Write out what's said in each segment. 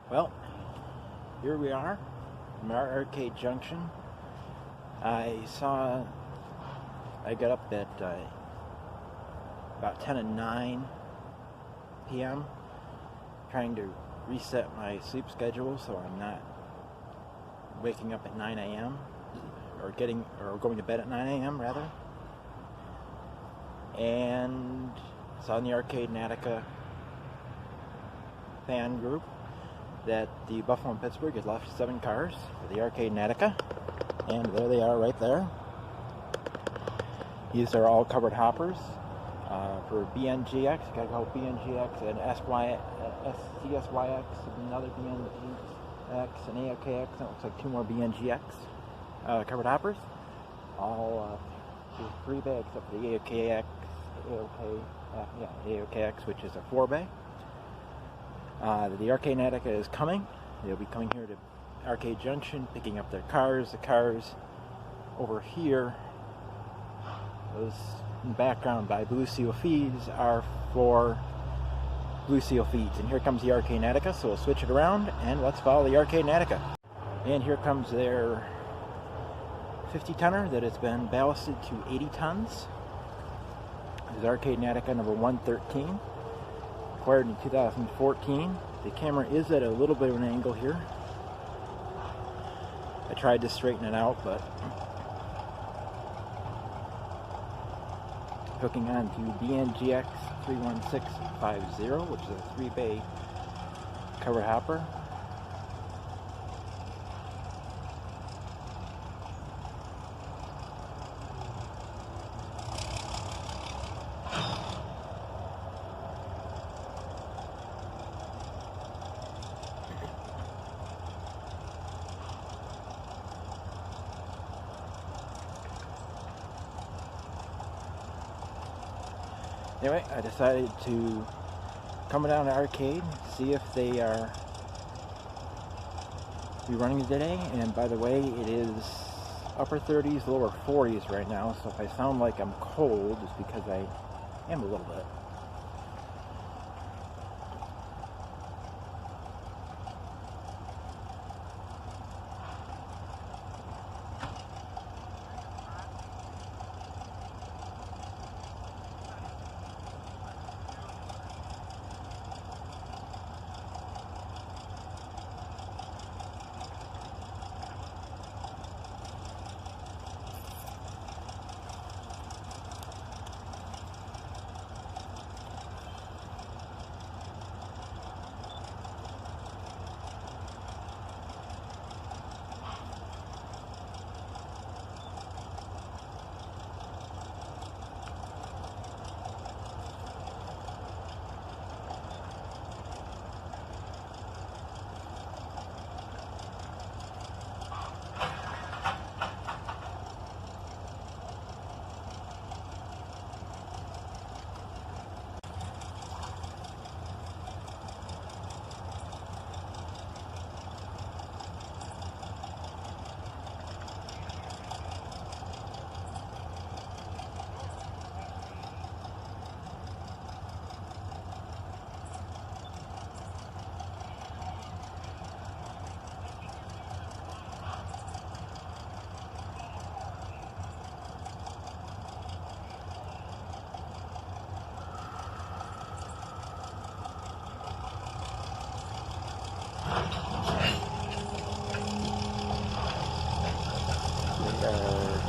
Well, here we are, Mar Arcade Junction. I got up at about 10 and 9 p.m. trying to reset my sleep schedule so I'm not waking up at 9 a.m. or going to bed at 9 a.m. rather. And saw in the Arcade in Attica fan group that the Buffalo and Pittsburgh had left 7 cars for the Arcade in Attica, and there they are right there. These are all covered hoppers for BNGX. You gotta go BNGX and SCSYX, another BNGX, and AOKX. That looks like 2 more BNGX covered hoppers. All 3 bay except for the AOKX, which is a 4 bay. The Arcade in Attica is coming. They'll be coming here to Arcade Junction, picking up their cars. The cars over here, those in the background by Blue Seal Feeds, are for Blue Seal Feeds. And here comes the Arcade in Attica, so we'll switch it around and let's follow the Arcade in Attica. And here comes their 50-tonner that has been ballasted to 80 tons. This is Arcade in Attica number 113. Acquired in 2014. The camera is at a little bit of an angle here. I tried to straighten it out, but hooking on to BNGX 31650, which is a 3 bay covered hopper. Anyway, I decided to come down to Arcade, see if they are running today. And by the way, it is upper 30s, lower 40s right now. So if I sound like I'm cold, it's because I am a little bit.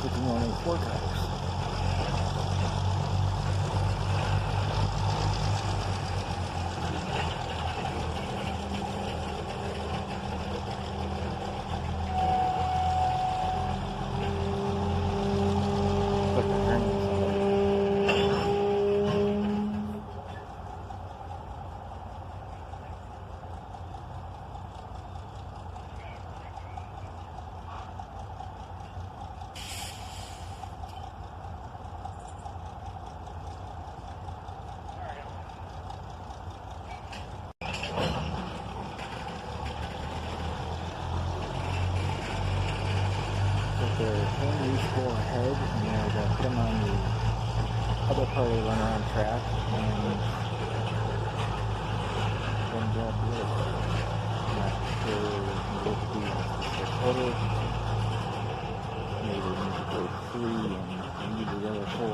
Keeping only 4 cars. They're pulling these 4 ahead, and they're going to put them on the other part of the runaround track and then grab the other part. quarter. Maybe we need to go 3 and we need the other 4.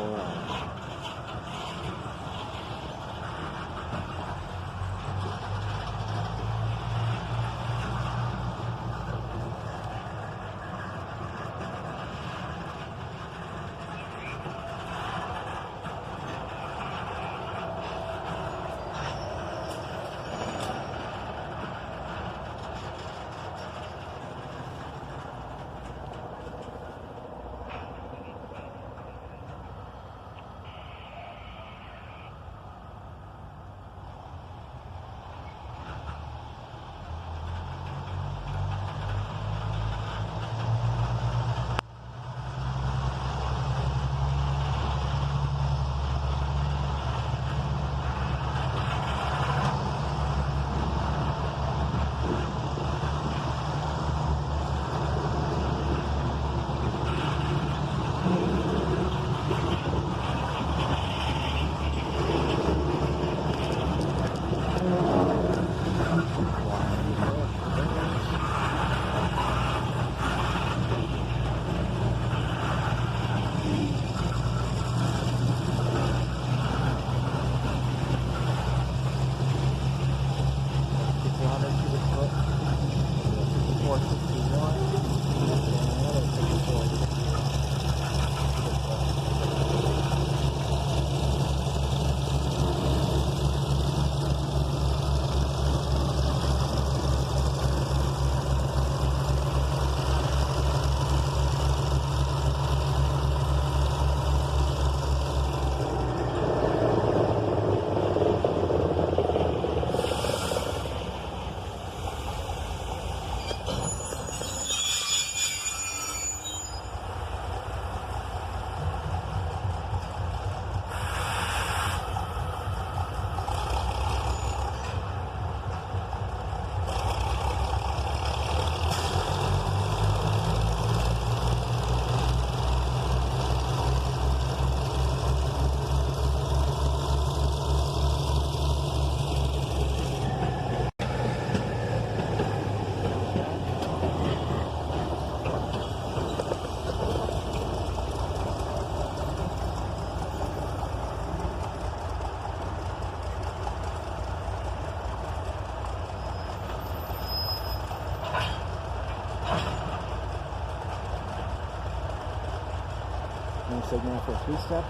Signal for a 3-step.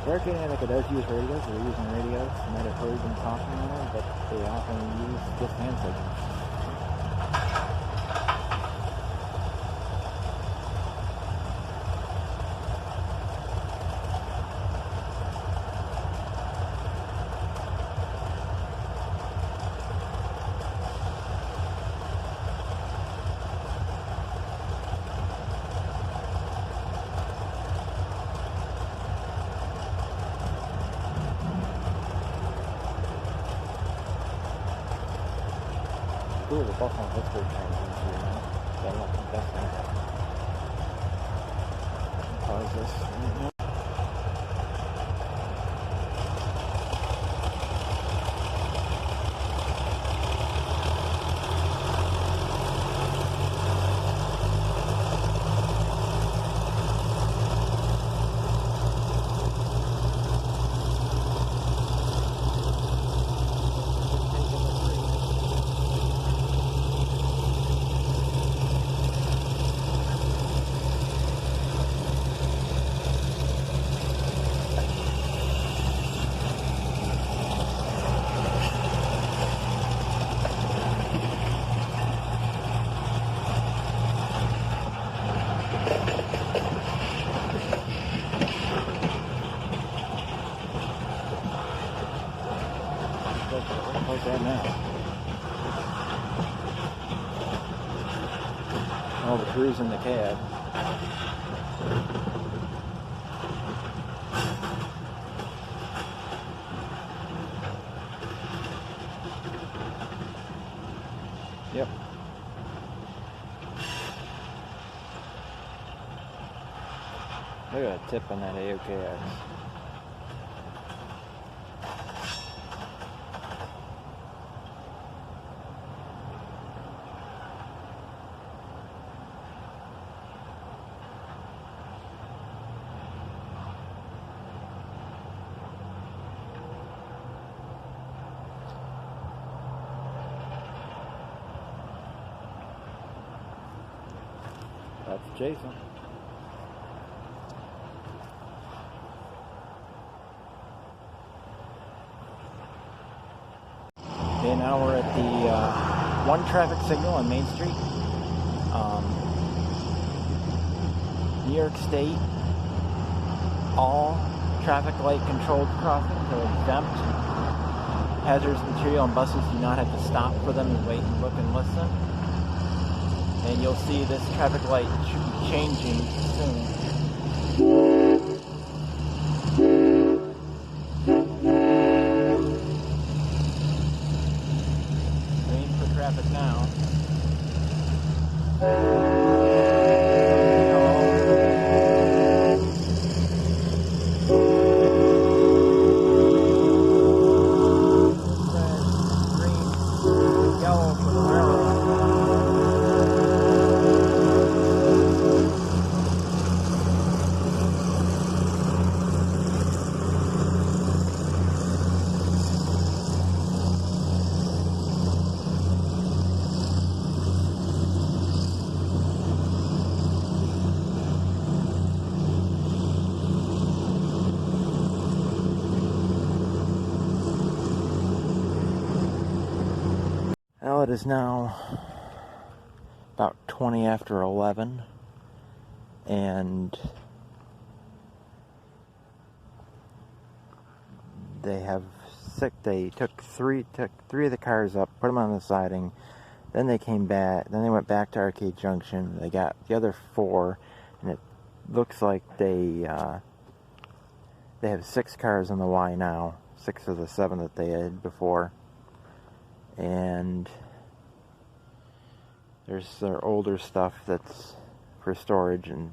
Hurricane Attica does use radios. They're using radios. You might have heard them talking on it, but they often use just hand signals. Ooh, the bus on Pittsburgh train is here now. So I don't think that's going to cause this right now. How's that now? All the crew's in the cab. Yep. Look at that tip on that AOKX. Jason. Okay, now we're at the one traffic signal on Main Street. New York State, all traffic light controlled crossings are exempt. Hazardous material and buses do not have to stop for them and wait and look and listen. And you'll see this traffic light should be changing soon. Waiting for traffic now. Well, it is now about 20 after 11, and they took three of the cars up, put them on the siding, then they came back, then they went back to Arcade Junction. They got the other 4, and it looks like they have 6 cars on the Y now, 6 of the 7 that they had before. And there's their older stuff that's for storage and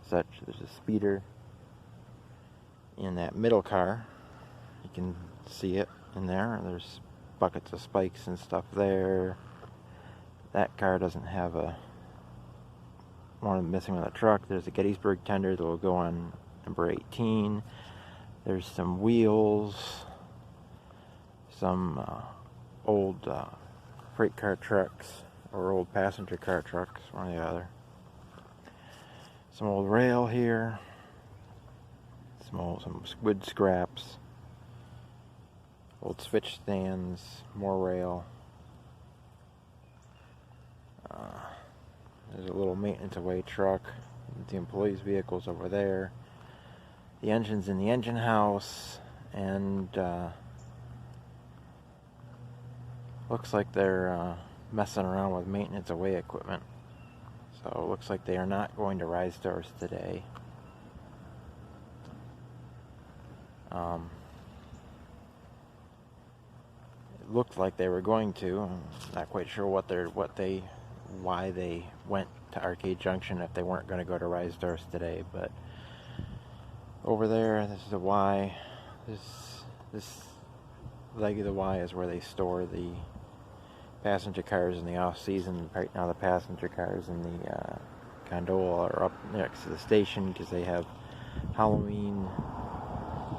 such. There's a speeder in that middle car. You can see it in there. There's buckets of spikes and stuff there. That car doesn't have one missing on the truck. There's a Gettysburg tender that will go on number 18. There's some wheels, some old freight car trucks or old passenger car trucks, one or the other. Some old rail here, some wood scraps, old switch stands, more rail. There's a little maintenance away truck. The employees' vehicles over there. The engine's in the engine house, and looks like they're messing around with maintenance away equipment. So it looks like they are not going to rise doors today. It looked like they were going to. I'm not quite sure why they went to Arcade Junction if they weren't going to go to rise doors today. But over there, this is the Y. This leg of the Y is where they store the passenger cars in the off-season. Right now the passenger cars in the gondola are up next to the station because they have Halloween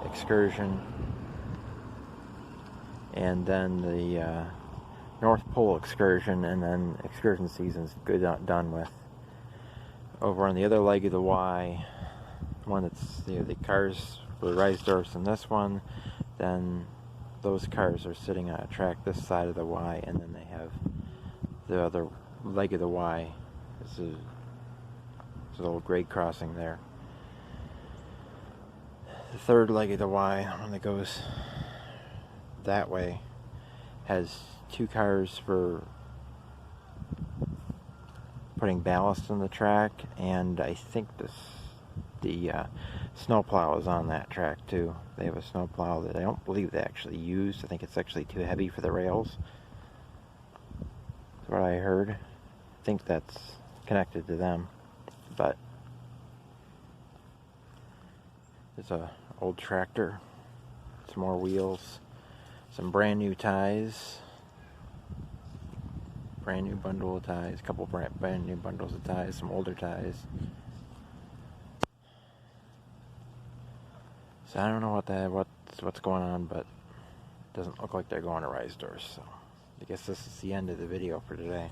excursion, and then the North Pole excursion, and then excursion season's done with. Over on the other leg of the Y, one that's the cars for rise doors in this one, then those cars are sitting on a track this side of the Y, and then they have the other leg of the Y. This is a little grade crossing there. The third leg of the Y, the one that goes that way, has 2 cars for putting ballast on the track, and I think the snowplow is on that track too. They have a snowplow that I don't believe they actually used. I think it's actually too heavy for the rails. That's what I heard. I think that's connected to them. But there's a old tractor, some more wheels, some brand new ties, brand new bundle of ties, a couple brand new bundles of ties, some older ties. So I don't know what's going on, but it doesn't look like they're going to rise doors. So I guess this is the end of the video for today.